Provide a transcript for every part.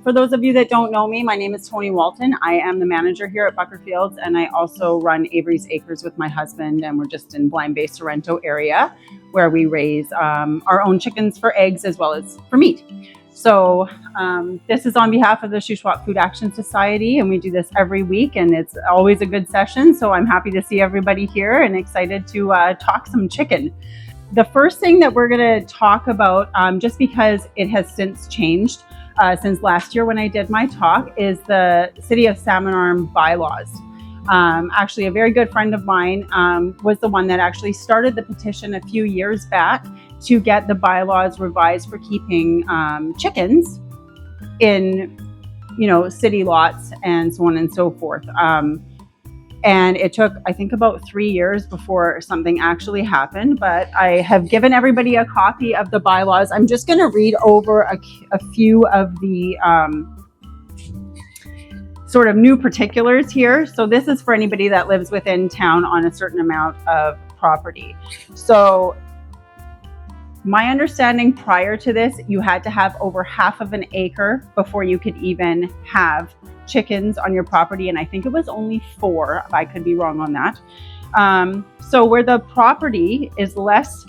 For those of you that don't know me, my name is Tony Walton. I am the manager here at Buckerfields, and I also run Avery's Acres with my husband, and we're just in Blind Bay, Sorrento area, where we raise our own chickens for eggs as well as for meat. So this is on behalf of the Shuswap Food Action Society, and we do this every week, and it's always a good session. So I'm happy to see everybody here and excited to talk some chicken. The first thing that we're going to talk about, just because it has since changed since last year when I did my talk, is the City of Salmon Arm bylaws. Actually, a very good friend of mine was the one that actually started the petition a few years back to get the bylaws revised for keeping chickens in, city lots and so on and so forth. And it took, I think, about 3 years before something actually happened, but I have given everybody a copy of the bylaws. I'm just going to read over a few of the sort of new particulars here. So this is for anybody that lives within town on a certain amount of property. So my understanding prior to this, you had to have over half of an acre before you could even have chickens on your property, and I think it was only 4. I could be wrong on that. So where the property is less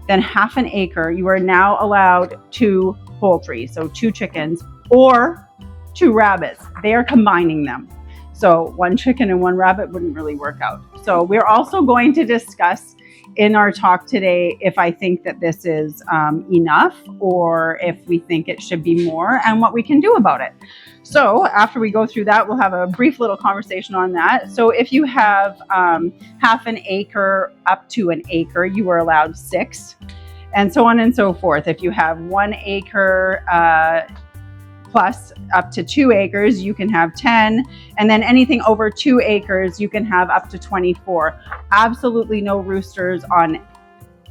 than half an acre, you are now allowed 2 poultry, so 2 chickens or 2 rabbits. They are combining them. So 1 chicken and 1 rabbit wouldn't really work out. So we're also going to discuss in our talk today if I think that this is enough or if we think it should be more and what we can do about it. So after we go through that, we'll have a brief little conversation on that. So if you have half an acre up to an acre, you are allowed 6, and so on and so forth. If you have 1 acre plus up to 2 acres, you can have 10. And then anything over 2 acres, you can have up to 24. Absolutely no roosters on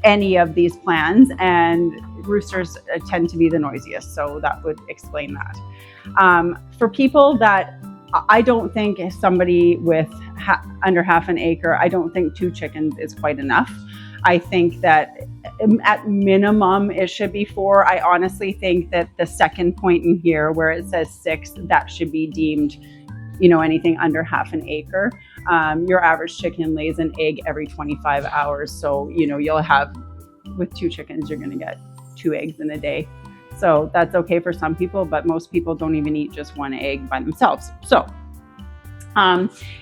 any of these plans. And roosters tend to be the noisiest. So that would explain that. For people that I don't think somebody with under half an acre, I don't think 2 chickens is quite enough. I think that at minimum it should be 4. I honestly think that the second point in here where it says 6, that should be deemed, anything under half an acre. Your average chicken lays an egg every 25 hours. So, you'll have, with 2 chickens, you're going to get 2 eggs in a day. So that's okay for some people, but most people don't even eat just 1 egg by themselves. So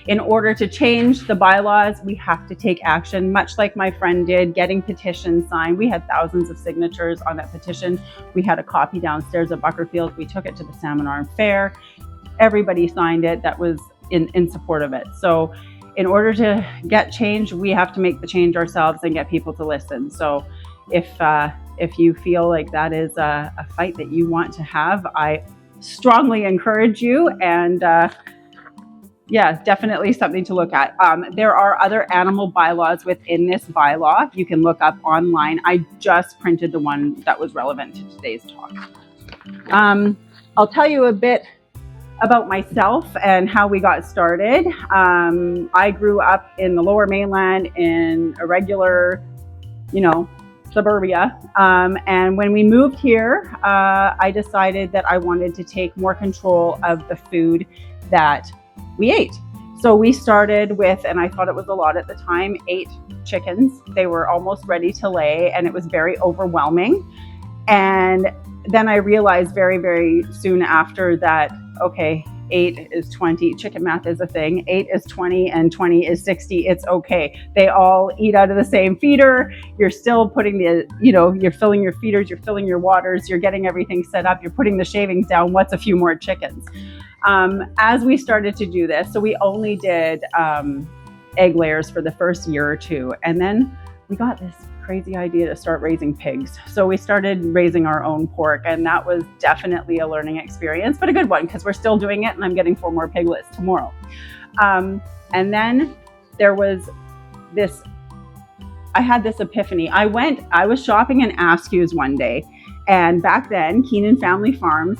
in order to change the bylaws, we have to take action, much like my friend did, getting petitions signed. We had thousands of signatures on that petition. We had a copy downstairs at Buckerfield. We took it to the Salmon Arm Fair. Everybody signed it that was in support of it. So in order to get change, we have to make the change ourselves and get people to listen. So if you feel like that is a fight that you want to have, I strongly encourage you, and yeah, definitely something to look at. There are other animal bylaws within this bylaw. You can look up online. I just printed the one that was relevant to today's talk. I'll tell you a bit about myself and how we got started. I grew up in the Lower Mainland in a regular, suburbia. And when we moved here, I decided that I wanted to take more control of the food that we ate. So we started with, and I thought it was a lot at the time, 8 chickens. They were almost ready to lay, and it was very overwhelming. And then I realized very, very soon after that, okay, 8 is 20. Chicken math is a thing. 8 is 20 and 20 is 60. It's okay. They all eat out of the same feeder. You're still putting you're filling your feeders, you're filling your waters, you're getting everything set up, you're putting the shavings down. What's a few more chickens? As we started to do this, so we only did egg layers for the first year or 2. And then we got this crazy idea to start raising pigs. So we started raising our own pork, and that was definitely a learning experience, but a good one because we're still doing it, and I'm getting 4 more piglets tomorrow. And then there was this, I had this epiphany. I was shopping in Askews one day, and back then Keenan Family Farms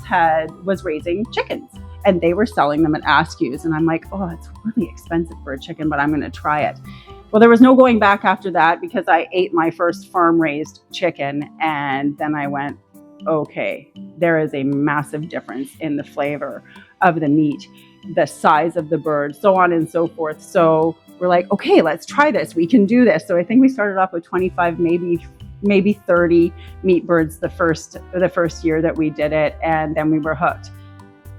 was raising chickens, and they were selling them at Askews. And I'm like, oh, it's really expensive for a chicken, but I'm going to try it. Well, there was no going back after that because I ate my first farm-raised chicken, and then I went, okay, there is a massive difference in the flavor of the meat, the size of the bird, so on and so forth. So we're like, okay, let's try this. We can do this. So I think we started off with 25, maybe 30 meat birds the first year that we did it, and then we were hooked.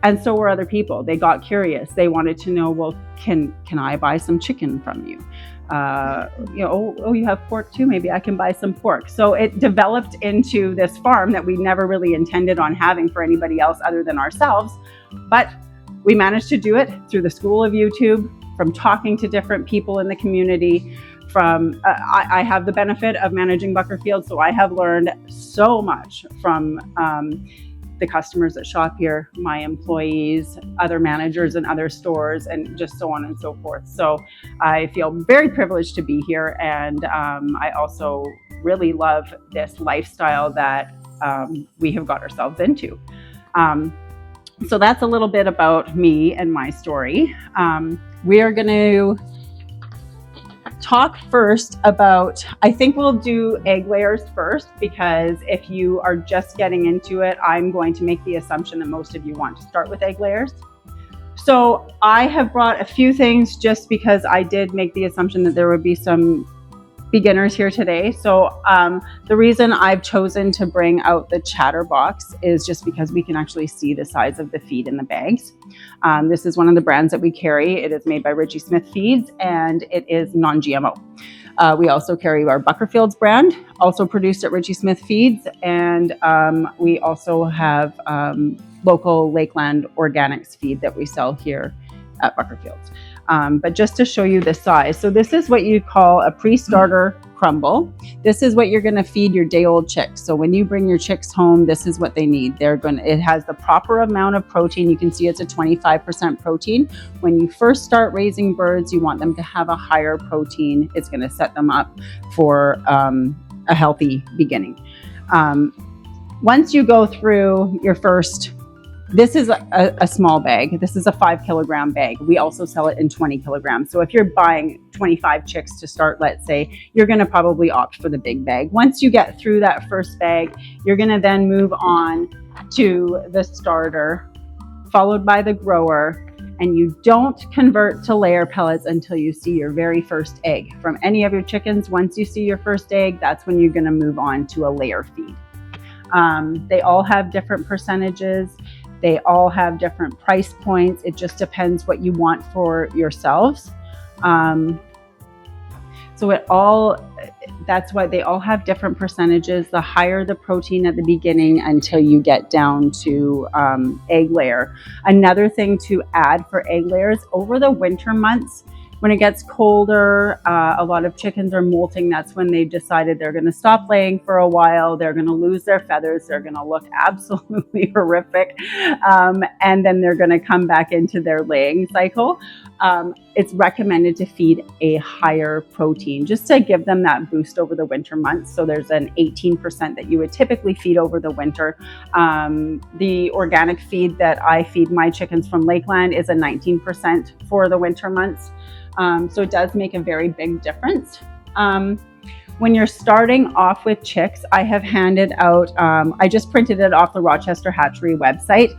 And so were other people. They got curious. They wanted to know, well, can I buy some chicken from you? You have pork too? Maybe I can buy some pork. So it developed into this farm that we never really intended on having for anybody else other than ourselves. But we managed to do it through the school of YouTube, from talking to different people in the community. I have the benefit of managing Buckerfield, so I have learned so much from the customers that shop here, my employees, other managers in other stores, and just so on and so forth. So I feel very privileged to be here, and I also really love this lifestyle that we have got ourselves into. So that's a little bit about me and my story. We are going to talk first about, I think we'll do egg layers first, because if you are just getting into it, I'm going to make the assumption that most of you want to start with egg layers. So I have brought a few things just because I did make the assumption that there would be some beginners here today. So the reason I've chosen to bring out the chatterbox is just because we can actually see the size of the feed in the bags. This is one of the brands that we carry. It is made by Richie Smith Feeds, and it is non-GMO. We also carry our Buckerfield's brand, also produced at Richie Smith Feeds, and we also have local Lakeland Organics feed that we sell here at Buckerfield's. But just to show you the size, so this is what you call a pre-starter crumble. This is what you're going to feed your day-old chicks. So when you bring your chicks home, this is what they need. It has the proper amount of protein. You can see it's a 25% protein. When you first start raising birds, you want them to have a higher protein. It's going to set them up for a healthy beginning. Once you go through your first, this is a small bag. This is a 5 kilogram bag. We also sell it in 20 kilograms. So if you're buying 25 chicks to start, let's say, you're going to probably opt for the big bag. Once you get through that first bag, you're going to then move on to the starter, followed by the grower. And you don't convert to layer pellets until you see your very first egg. From any of your chickens, once you see your first egg, that's when you're going to move on to a layer feed. They all have different percentages. They all have different price points. It just depends what you want for yourselves. That's why they all have different percentages. The higher the protein at the beginning until you get down to egg layer. Another thing to add for egg layers, over the winter months, when it gets colder, a lot of chickens are molting. That's when they've decided they're going to stop laying for a while. They're going to lose their feathers. They're going to look absolutely horrific. And then they're going to come back into their laying cycle. It's recommended to feed a higher protein just to give them that boost over the winter months. So there's an 18% that you would typically feed over the winter. The organic feed that I feed my chickens from Lakeland is a 19% for the winter months. So it does make a very big difference. When you're starting off with chicks, I have handed out, I just printed it off the Rochester Hatchery website,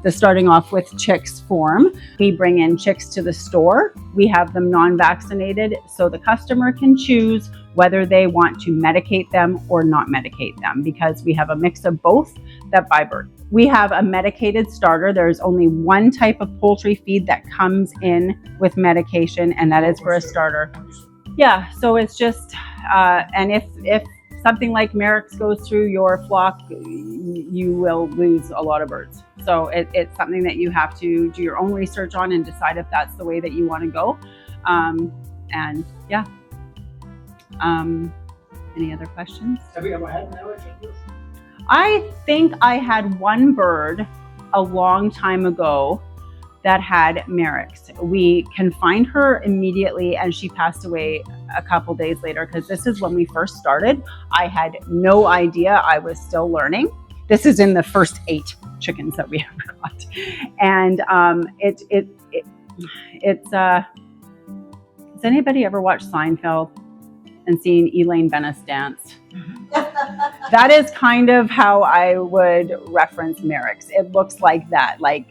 the starting off with chicks form. We bring in chicks to the store. We have them non-vaccinated, so the customer can choose whether they want to medicate them or not medicate them, because we have a mix of both that buy bird. We have a medicated starter. There's only one type of poultry feed that comes in with medication, and that is for a starter. Yeah, so it's just, and if something like Merrick's goes through your flock, you will lose a lot of birds. So it's something that you have to do your own research on and decide if that's the way that you want to go. And yeah. Any other questions? Have you ever had Merrick? I think I had one bird a long time ago that had Merrick's. We confined her immediately and she passed away a couple days later, because this is when we first started. I had no idea. I was still learning. This is in the first 8 chickens that we ever got. And has anybody ever watched Seinfeld and seen Elaine Bennis dance? That is kind of how I would reference Merrick's. It looks like that, like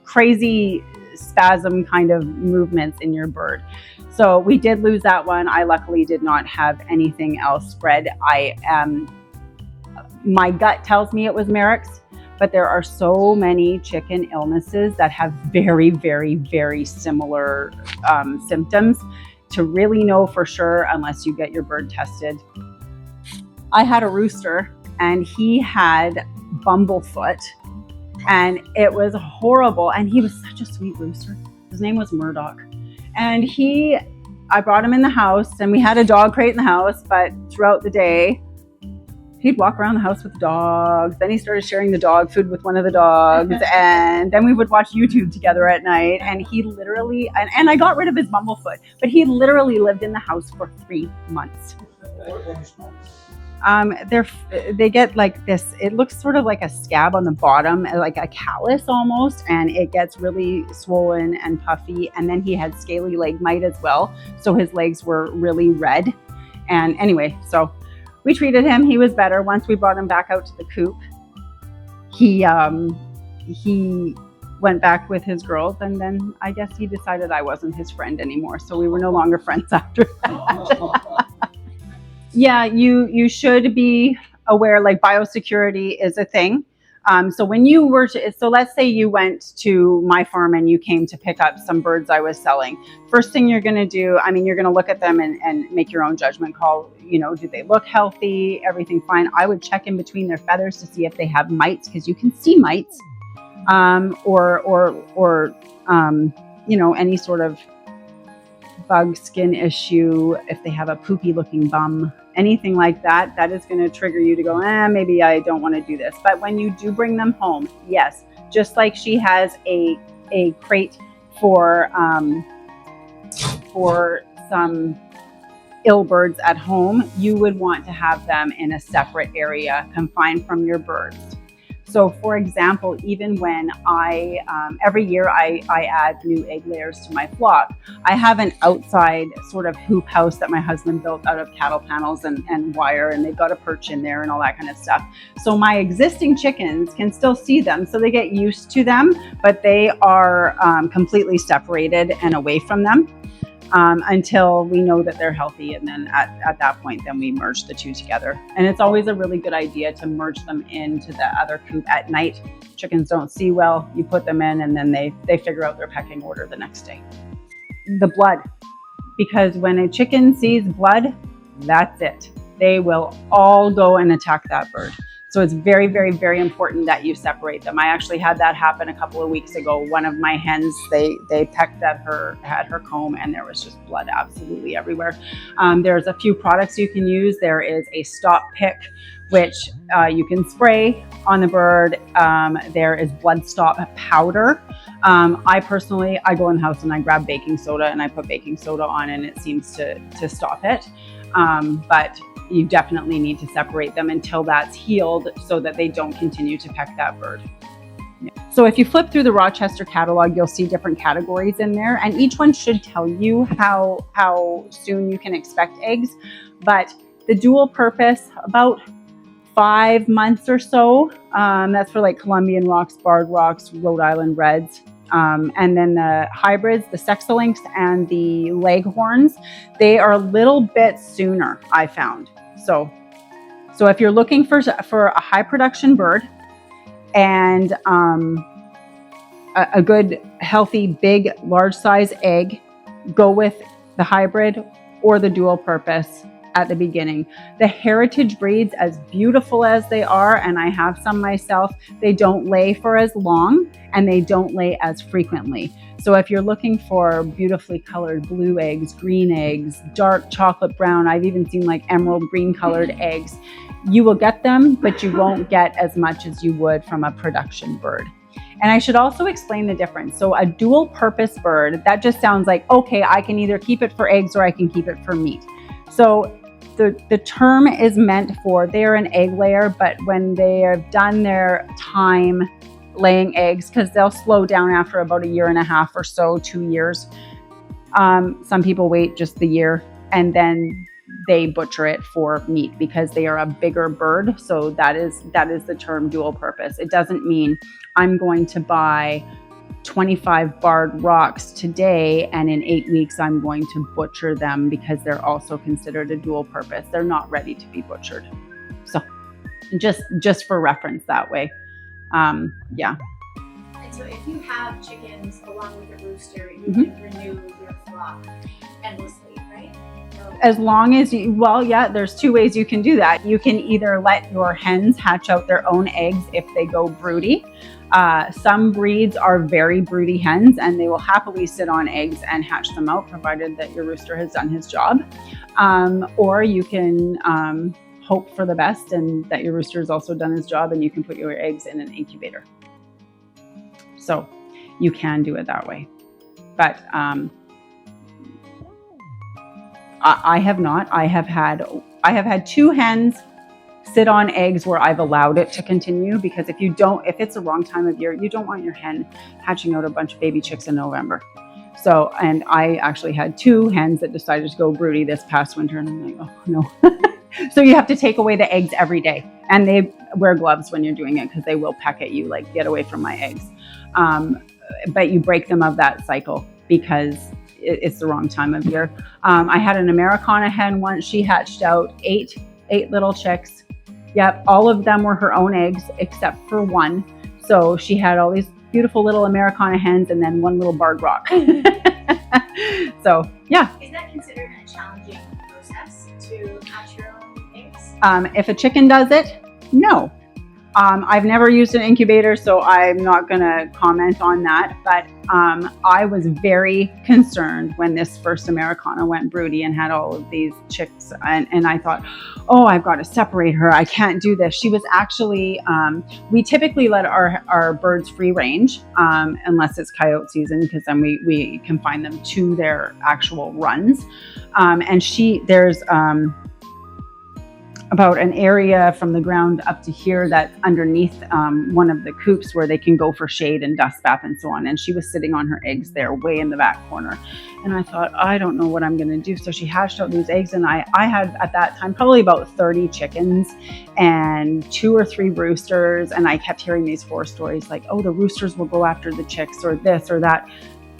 crazy spasm kind of movements in your bird. So we did lose that one. I luckily did not have anything else spread. My gut tells me it was Merrick's, but there are so many chicken illnesses that have very, very, very similar symptoms to really know for sure unless you get your bird tested. I had a rooster and he had bumblefoot and it was horrible. And he was such a sweet rooster. His name was Murdoch. And I brought him in the house and we had a dog crate in the house, but throughout the day, he'd walk around the house with dogs. Then he started sharing the dog food with one of the dogs. And then we would watch YouTube together at night. And he literally, and I got rid of his bumblefoot, but he literally lived in the house for 3 months. They get like this, it looks sort of like a scab on the bottom, like a callus almost, and it gets really swollen and puffy. And then he had scaly leg mite as well. So his legs were really red. And anyway, so we treated him. He was better. Once we brought him back out to the coop, he went back with his girls, and then I guess he decided I wasn't his friend anymore. So we were no longer friends after that. Yeah, you should be aware, like biosecurity is a thing. So when you were so let's say you went to my farm and you came to pick up some birds I was selling. First thing you're going to do, you're going to look at them and make your own judgment call. Do they look healthy? Everything fine? I would check in between their feathers to see if they have mites, because you can see mites, or any sort of bug skin issue. If they have a poopy looking bum, anything like that, that is going to trigger you to go, maybe I don't want to do this. But when you do bring them home, yes, just like she has a crate for some ill birds at home, you would want to have them in a separate area confined from your birds. So for example, even when every year I add new egg layers to my flock, I have an outside sort of hoop house that my husband built out of cattle panels and wire, and they've got a perch in there and all that kind of stuff. So my existing chickens can still see them, so they get used to them, but they are completely separated and away from them until we know that they're healthy. And then at that point, then we merge the two together. And it's always a really good idea to merge them into the other coop at night. Chickens don't see well. You put them in and then they figure out their pecking order the next day. The blood, because when a chicken sees blood, that's it. They will all go and attack that bird. So it's very, very, very important that you separate them. I actually had that happen a couple of weeks ago. One of my hens, they pecked at her, had her comb, and there was just blood absolutely everywhere. There's a few products you can use. There is a stop pick, which you can spray on the bird. There is blood stop powder. I personally, I go in the house and I grab baking soda and I put baking soda on, and it seems to stop it. But you definitely need to separate them until that's healed so that they don't continue to peck that bird. So if you flip through the Rochester catalog, you'll see different categories in there, and each one should tell you how soon you can expect eggs. But the dual purpose, about 5 months or so. That's for like Colombian rocks, barred rocks, Rhode Island reds. And then the hybrids, the Sexalinks and the Leghorns, they are a little bit sooner, I found. So if you're looking for a high production bird and a good, healthy, big, large size egg, go with the hybrid or the dual purpose at the beginning. The heritage breeds, as beautiful as they are, and I have some myself, they don't lay for as long and they don't lay as frequently. So if you're looking for beautifully colored blue eggs, green eggs, dark chocolate brown, I've even seen like emerald green colored eggs, you will get them, but you won't get as much as you would from a production bird. And I should also explain the difference. So a dual purpose bird, that just sounds like, okay, I can either keep it for eggs or I can keep it for meat. So the term is meant for, they're an egg layer, but when they have done their time laying eggs, because they'll slow down after about 1.5 years or so, 2 years. Some people wait just the year, and then they butcher it for meat because they are a bigger bird. So that is the term dual purpose. It doesn't mean I'm going to buy 25 barred rocks today and in 8 weeks I'm going to butcher them, because they're also considered a dual purpose. They're not ready to be butchered. So just for reference that way. Yeah. And so if you have chickens along with a rooster, you can renew your flock endlessly, right? As long as there's two ways you can do that. You can either let your hens hatch out their own eggs if they go broody. Some breeds are very broody hens, and they will happily sit on eggs and hatch them out, provided that your rooster has done his job. Or you can hope for the best and that your rooster has also done his job, and you can put your eggs in an incubator. So you can do it that way. But I have not. I have had 2 hens sit on eggs where I've allowed it to continue, because if it's the wrong time of year, you don't want your hen hatching out a bunch of baby chicks in November. So, and I actually had 2 hens that decided to go broody this past winter, and I'm like, oh no. So you have to take away the eggs every day, and they wear gloves when you're doing it, because they will peck at you like, get away from my eggs. But you break them of that cycle because it's the wrong time of year. I had an Americana hen once. She hatched out 8 little chicks. Yep, all of them were her own eggs except for one. So she had all these beautiful little Americana hens and then one little barred rock. So yeah. Is that considered a challenging process to hatch your own eggs? If a chicken does it, no. I've never used an incubator, so I'm not going to comment on that. But I was very concerned when this first Americana went broody and had all of these chicks. And I thought, oh, I've got to separate her. I can't do this. She was actually, we typically let our birds free range unless it's coyote season, because then we confine them to their actual runs. And there's about an area from the ground up to here that's underneath one of the coops where they can go for shade and dust bath and so on. And she was sitting on her eggs there way in the back corner. And I thought, I don't know what I'm going to do. So she hatched out these eggs, and I had at that time probably about 30 chickens and 2 or 3 roosters. And I kept hearing these horror stories like, oh, the roosters will go after the chicks or this or that.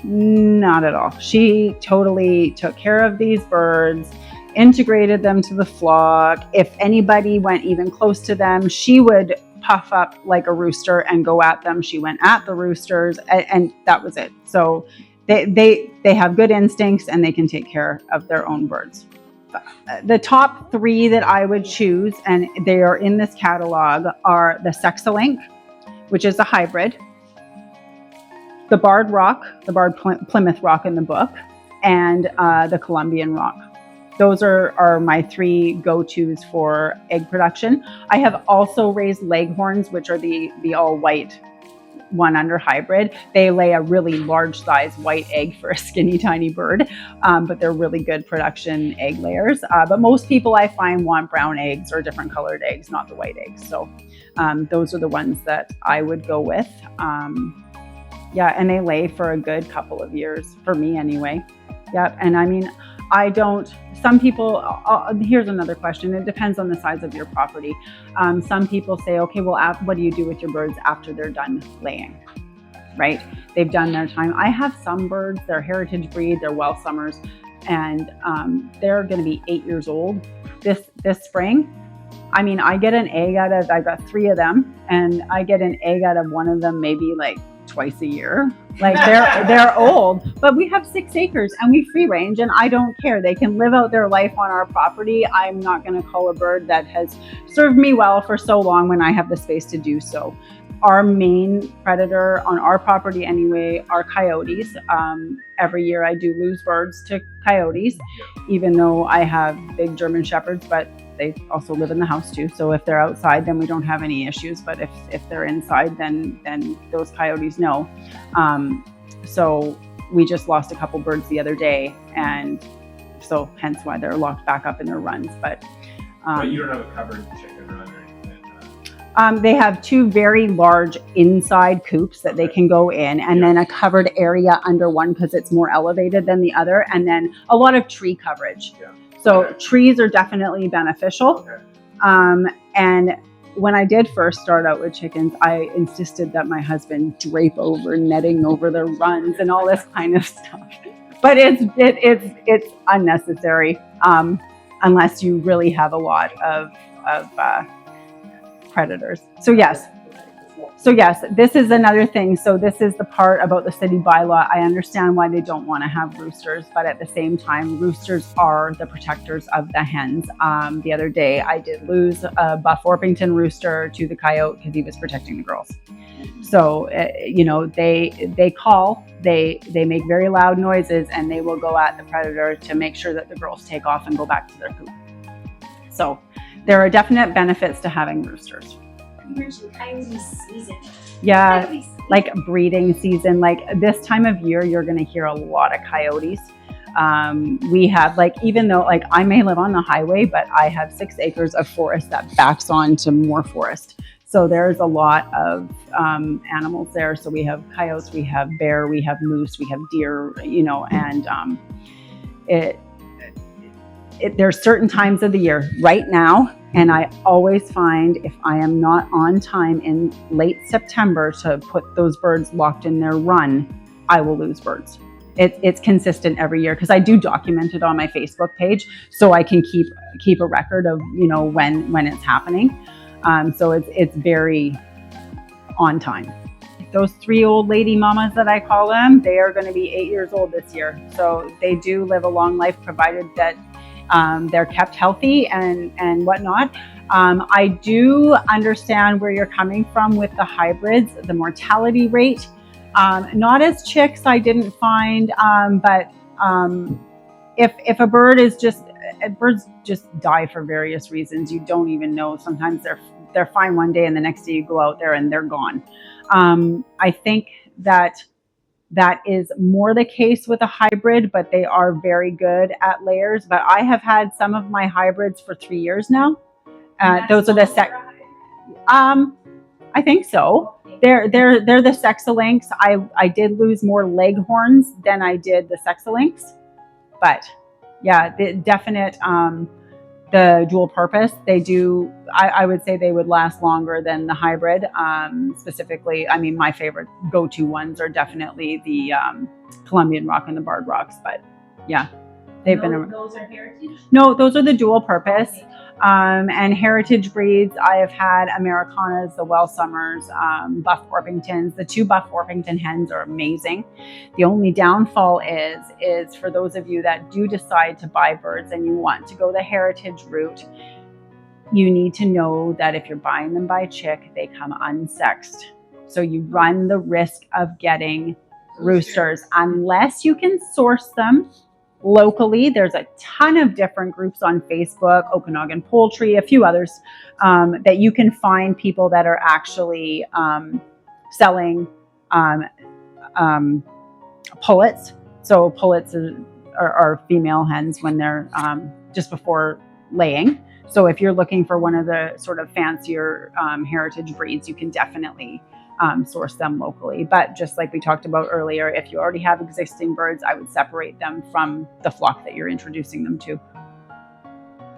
Not at all. She totally took care of these birds, integrated them to the flock. If anybody went even close to them, she would puff up like a rooster and go at them. She went at the roosters, and that was it. So they have good instincts, and they can take care of their own birds. The top 3 that I would choose, and they are in this catalog, are the Sexalink, which is a hybrid, the barred rock, the barred Plymouth rock in the book, and the Colombian rock. Those are my 3 go-tos for egg production. I have also raised leghorns, which are the all-white 1-under hybrid. They lay a really large size white egg for a skinny tiny bird, but they're really good production egg layers. But most people I find want brown eggs or different colored eggs, not the white eggs. So those are the ones that I would go with. Yeah, and they lay for a good couple of years, for me anyway. Yep, and I mean, some people, here's another question. It depends on the size of your property. Some people say, okay, well, what do you do with your birds after they're done laying, right? They've done their time. I have some birds, they're heritage breed, they're Welsh Summers, and they're gonna be 8 years old this spring. I mean, I get an egg I've got 3 of them, and I get an egg out of one of them maybe like twice a year. Like they're old, but we have 6 acres and we free range, and I don't care. They can live out their life on our property. I'm not going to cull a bird that has served me well for so long when I have the space to do so. Our main predator on our property anyway are coyotes. Every year I do lose birds to coyotes, even though I have big German Shepherds, but they also live in the house too. So if they're outside, then we don't have any issues. But if they're inside, then those coyotes know. So we just lost a couple birds the other day, and so hence why they're locked back up in their runs. But you don't have a covered chicken run or anything like They have 2 very large inside coops that they can go in, and then a covered area under one because it's more elevated than the other, and then a lot of tree coverage. So trees are definitely beneficial. And when I did first start out with chickens, I insisted that my husband drape over netting over their runs and all this kind of stuff. But it's unnecessary unless you really have a lot of predators. So yes, this is another thing. So this is the part about the city bylaw. I understand why they don't want to have roosters, but at the same time, roosters are the protectors of the hens. The other day, I did lose a Buff Orpington rooster to the coyote because he was protecting the girls. So they call, they make very loud noises, and they will go at the predator to make sure that the girls take off and go back to their coop. So there are definite benefits to having roosters. Coyote season. Yeah, like breeding season. Like this time of year, you're going to hear a lot of coyotes. We have, like, even though like I may live on the highway, but I have 6 acres of forest that backs on to more forest. So there's a lot of animals there. So we have coyotes, we have bear, we have moose, we have deer, and there's certain times of the year right now. And I always find if I am not on time in late September to put those birds locked in their run, I will lose birds. It's consistent every year because I do document it on my Facebook page, so I can keep a record of when it's happening. So it's very on time. Those 3 old lady mamas that I call them, they are going to be 8 years old this year. So they do live a long life, provided that they're kept healthy and whatnot. I do understand where you're coming from with the hybrids, the mortality rate. Not as chicks, I didn't find, but if a bird is birds just die for various reasons. You don't even know. Sometimes they're fine one day and the next day you go out there and they're gone. I think that is more the case with a hybrid, but they are very good at layers. But I have had some of my hybrids for 3 years now. Those are the I think so. They're the Sexalinks. I did lose more leghorns than I did the Sexalinks, but yeah, the definite the dual purpose. They do. I would say they would last longer than the hybrid. Specifically, I mean, my favorite go-to ones are definitely the Colombian rock and the barred rocks. But yeah, they've been. Those are heritage? No, those are the dual purpose. Okay. And heritage breeds, I have had Americanas, the Wellsummers, Buff Orpingtons. The 2 Buff Orpington hens are amazing. The only downfall is for those of you that do decide to buy birds and you want to go the heritage route, you need to know that if you're buying them by chick, they come unsexed. So you run the risk of getting roosters unless you can source them locally. There's a ton of different groups on Facebook, Okanagan Poultry, a few others, that you can find people that are actually selling pullets. So pullets are female hens when they're just before laying. So if you're looking for one of the sort of fancier heritage breeds, you can definitely source them locally. But just like we talked about earlier, if you already have existing birds, I would separate them from the flock that you're introducing them to.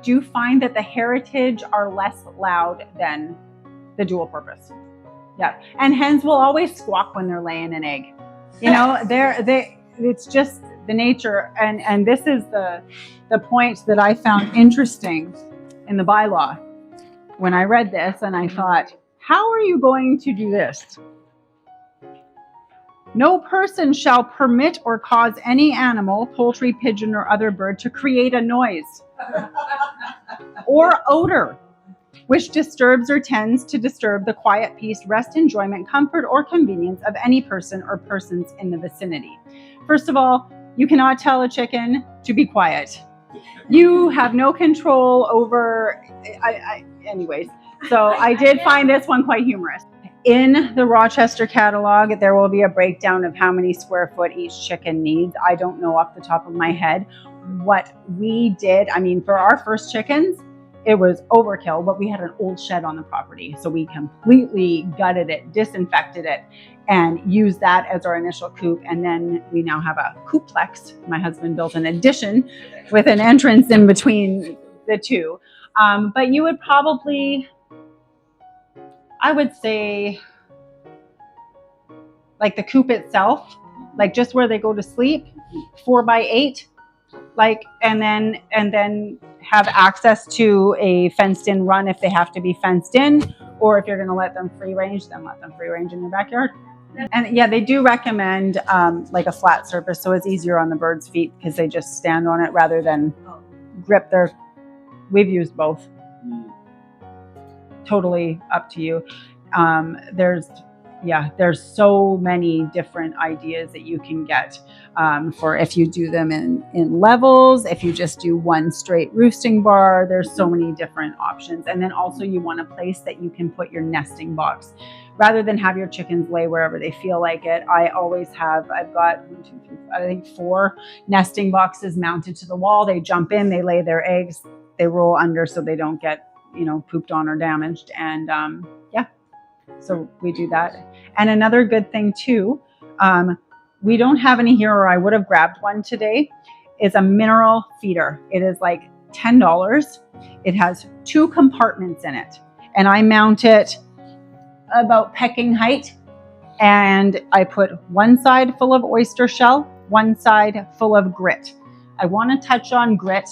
Do you find that the heritage are less loud than the dual purpose? Yeah, and hens will always squawk when they're laying an egg. It's just the nature. And this is the point that I found interesting in the bylaw when I read this, and I thought, how are you going to do this? No person shall permit or cause any animal, poultry, pigeon, or other bird to create a noise or odor which disturbs or tends to disturb the quiet peace, rest, enjoyment, comfort, or convenience of any person or persons in the vicinity. First of all, you cannot tell a chicken to be quiet. You have no control over, anyways. So I did find this one quite humorous. In the Rochester catalog, there will be a breakdown of how many square foot each chicken needs. I don't know off the top of my head. What we did, I mean, for our first chickens, it was overkill, but we had an old shed on the property. So we completely gutted it, disinfected it, and used that as our initial coop. And then we now have a cooplex. My husband built an addition with an entrance in between the two. But you would probably, I would say, like the coop itself, like just where they go to sleep, 4x8, like, and then have access to a fenced in run if they have to be fenced in, or if you're going to let them free range, then let them free range in your backyard. And yeah, they do recommend like a flat surface, so it's easier on the birds' feet because they just stand on it rather than grip their. We've used both. Totally up to you. There's so many different ideas that you can get for if you do them in levels, if you just do one straight roosting bar, there's so many different options. And then also you want a place that you can put your nesting box. Rather than have your chickens lay wherever they feel like it, I've got 1, 2, 3, I think 4 nesting boxes mounted to the wall. They jump in, they lay their eggs, they roll under so they don't get, pooped on or damaged. And so we do that. And another good thing too, we don't have any here, or I would have grabbed one today, is a mineral feeder. It is like $10. It has 2 compartments in it. And I mount it about pecking height. And I put one side full of oyster shell, one side full of grit. I want to touch on grit.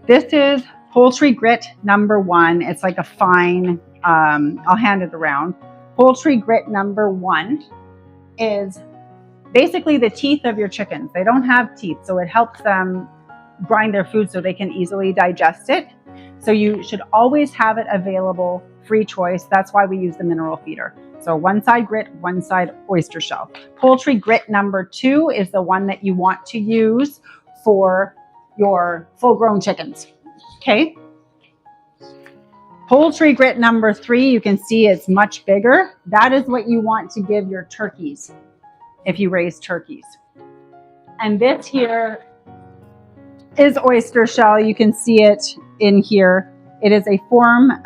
This is poultry grit number 1. It's like a fine, I'll hand it around. Poultry grit number 1 is basically the teeth of your chickens. They don't have teeth, so it helps them grind their food so they can easily digest it. So you should always have it available, free choice. That's why we use the mineral feeder. So one side grit, one side oyster shell. Poultry grit number 2 is the one that you want to use for your full-grown chickens. Okay. Poultry grit number 3, you can see it's much bigger. That is what you want to give your turkeys if you raise turkeys. And this here is oyster shell. You can see it in here. It is a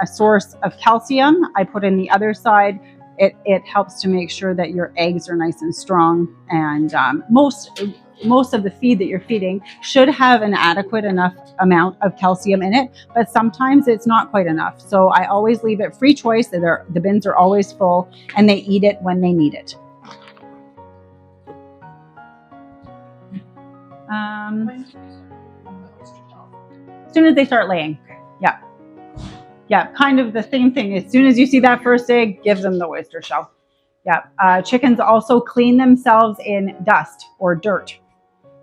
source of calcium. I put in the other side. It helps to make sure that your eggs are nice and strong. And most of the feed that you're feeding should have an adequate enough amount of calcium in it, but sometimes it's not quite enough. So I always leave it free choice. The bins are always full and they eat it when they need it. As soon as they start laying. Yeah, kind of the same thing. As soon as you see that first egg, give them the oyster shell. Yeah, chickens also clean themselves in dust or dirt.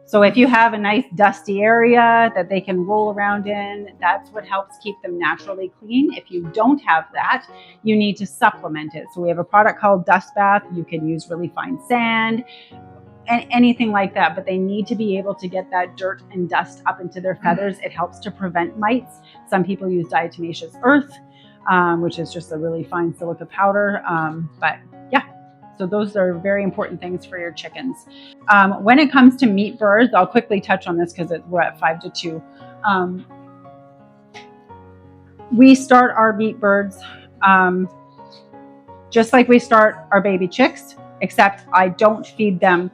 So if you have a nice dusty area that they can roll around in, that's what helps keep them naturally clean. If you don't have that, you need to supplement it. So we have a product called Dust Bath. You can use really fine sand and anything like that, but they need to be able to get that dirt and dust up into their feathers. It helps to prevent mites. Some people use diatomaceous earth, which is just a really fine silica powder. But yeah, so those are very important things for your chickens. When it comes to meat birds, I'll quickly touch on this because we're at 5 to 2. We start our meat birds just like we start our baby chicks, except I don't feed them.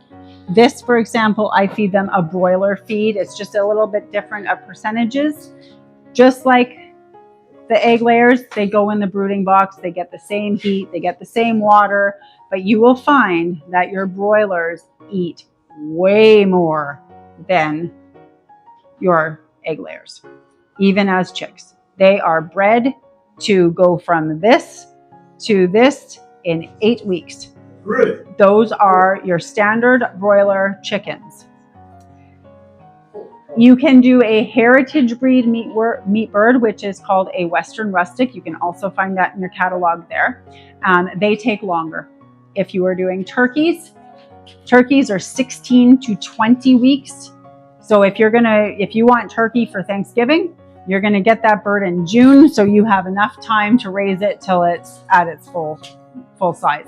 This, for example, I feed them a broiler feed. It's just a little bit different of percentages. Just like the egg layers, they go in the brooding box, they get the same heat, they get the same water, but you will find that your broilers eat way more than your egg layers, even as chicks. They are bred to go from this to this in 8 weeks. Really? Those are your standard broiler chickens. You can do a heritage breed meat bird, which is called a Western Rustic. You can also find that in your catalog there. They take longer. If you are doing turkeys are 16 to 20 weeks. So if you want turkey for Thanksgiving, you're gonna get that bird in June, so you have enough time to raise it till it's at its full size.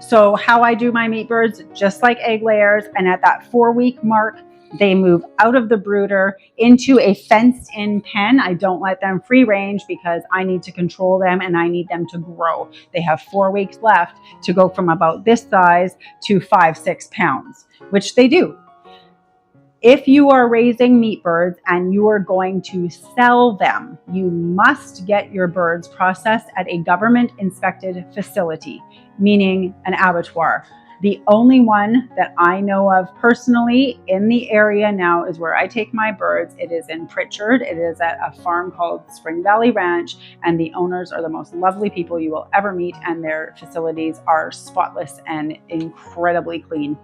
So how I do my meat birds, just like egg layers, and at that 4-week mark, they move out of the brooder into a fenced-in pen. I don't let them free range because I need to control them and I need them to grow. They have 4 weeks left to go from about this size to 5-6 pounds, which they do. If you are raising meat birds and you are going to sell them, you must get your birds processed at a government inspected facility, meaning an abattoir. The only one that I know of personally in the area now is where I take my birds. It is in Pritchard. It is at a farm called Spring Valley Ranch, and the owners are the most lovely people you will ever meet, and their facilities are spotless and incredibly clean.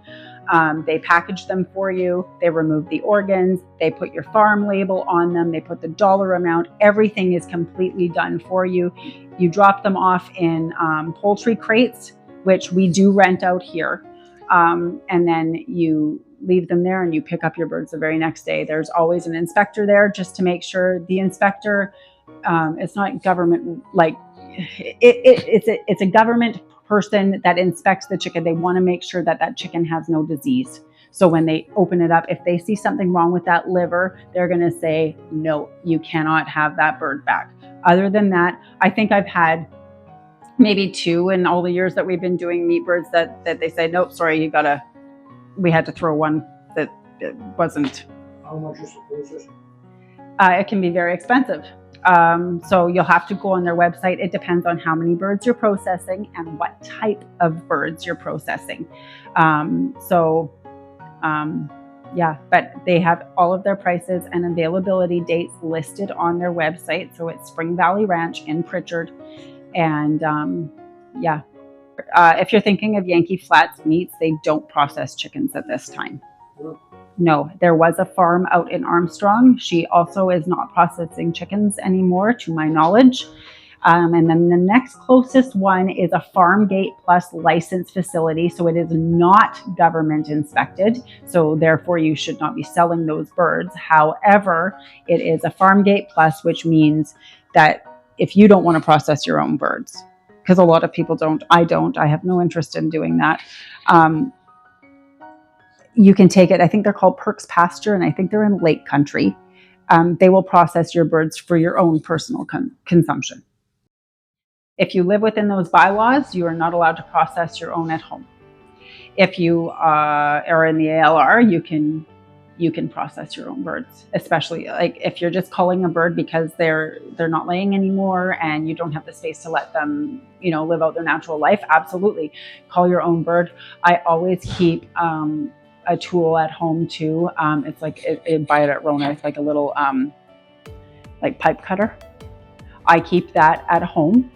They package them for you. They remove the organs. They put your farm label on them. They put the dollar amount. Everything is completely done for you. You drop them off in poultry crates, which we do rent out here. And then you leave them there and you pick up your birds the very next day. There's always an inspector there just to make sure. The inspector, it's not government, like it's a government person that inspects the chicken. They want to make sure that that chicken has no disease. So when they open it up, if they see something wrong with that liver, they're going to say, no, you cannot have that bird back. Other than that, I think I've had maybe 2 in all the years that we've been doing meat birds that they say, nope, sorry, we had to throw one that it wasn't. How much is the process? It can be very expensive. So you'll have to go on their website. It depends on how many birds you're processing and what type of birds you're processing. Yeah, but they have all of their prices and availability dates listed on their website. So it's Spring Valley Ranch in Pritchard. And if you're thinking of Yankee Flats Meats, they don't process chickens at this time. No, there was a farm out in Armstrong. She also is not processing chickens anymore, to my knowledge. And then the next closest one is a Farm Gate Plus licensed facility. So it is not government inspected. So therefore you should not be selling those birds. However, it is a Farm Gate Plus, which means that if you don't want to process your own birds, because a lot of people don't, I have no interest in doing that. You can take it. I think they're called Perks Pasture, and I think they're in Lake Country. They will process your birds for your own personal consumption. If you live within those bylaws, you are not allowed to process your own at home. If you are in the ALR, you can process your own birds, especially like if you're just culling a bird because they're not laying anymore and you don't have the space to let them, live out their natural life. Absolutely, cull your own bird. I always keep a tool at home too. It's like buy it at Rona. It's like a little like pipe cutter. I keep that at home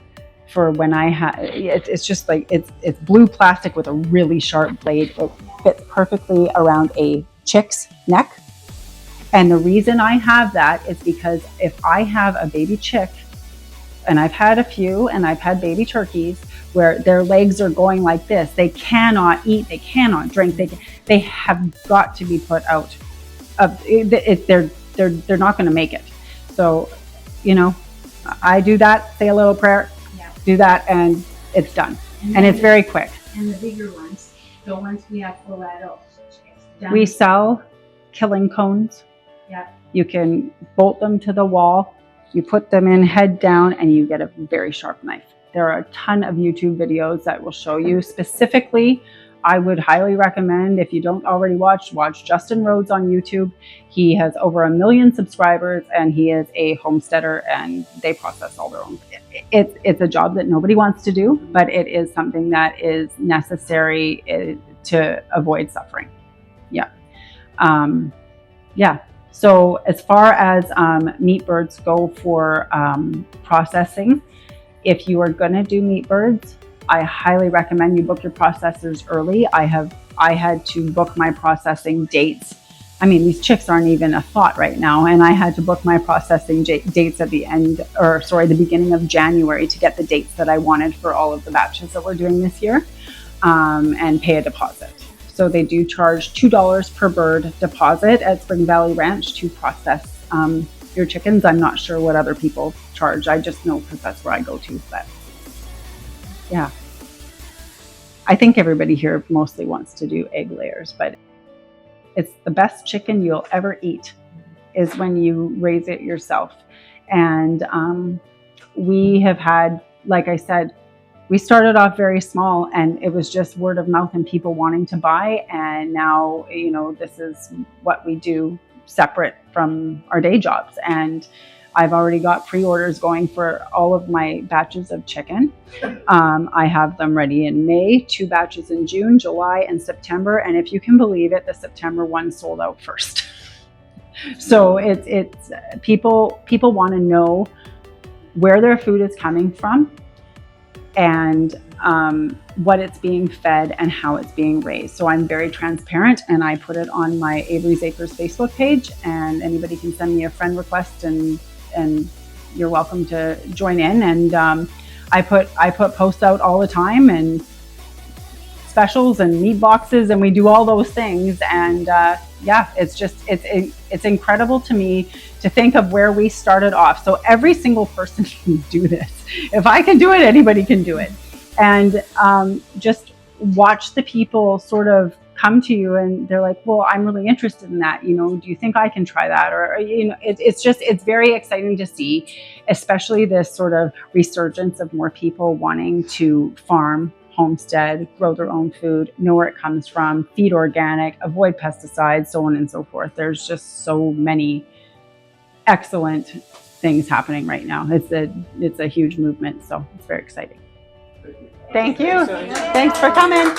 for when I have. It's just like it's blue plastic with a really sharp blade. It fits perfectly around a chick's neck. And the reason I have that is because if I have a baby chick, and I've had a few, and I've had baby turkeys where their legs are going like this, they cannot eat, they cannot drink, they have got to be put out of it. They're not going to make it. So, I do that, say a little prayer, do that, and it's done. And it's very quick. And the bigger ones, the ones we have full adults. We sell killing cones. Yeah. You can bolt them to the wall. You put them in head down and you get a very sharp knife. There are a ton of YouTube videos that will show you specifically. I would highly recommend, if you don't already watch Justin Rhodes on YouTube. He has over 1 million subscribers and he is a homesteader and they process all their own. It's a job that nobody wants to do, but it is something that is necessary to avoid suffering. So as far as meat birds go for processing, if you are going to do meat birds, I highly recommend you book your processors early. I had to book my processing dates. I mean, these chicks aren't even a thought right now, and I had to book my processing dates at the beginning of January to get the dates that I wanted for all of the batches that we're doing this year, and pay a deposit. So they do charge $2 per bird deposit at Spring Valley Ranch to process your chickens. I'm not sure what other people charge. I just know because that's where I go to. But yeah. I think everybody here mostly wants to do egg layers, but it's the best chicken you'll ever eat is when you raise it yourself. And we have had, like I said, we started off very small and it was just word of mouth and people wanting to buy. And now, this is what we do separate from our day jobs. And I've already got pre-orders going for all of my batches of chicken. I have them ready in May, 2 batches in June, July, and September. And if you can believe it, the September one sold out first. So it's people want to know where their food is coming from and what it's being fed and how it's being raised. So I'm very transparent, and I put it on my Avery's Acres Facebook page, and anybody can send me a friend request, and you're welcome to join in. And I put posts out all the time, and specials and meat boxes, and we do all those things. And it's incredible to me to think of where we started off. So every single person can do this. If I can do it, anybody can do it. And just watch the people sort of come to you and they're like, well, I'm really interested in that. Do you think I can try that? Or it's very exciting to see, especially this sort of resurgence of more people wanting to farm, homestead, grow their own food, know where it comes from, feed organic, avoid pesticides, so on and so forth. There's just so many excellent things happening right now. It's a huge movement, so it's very exciting. Thank you. Thanks for coming.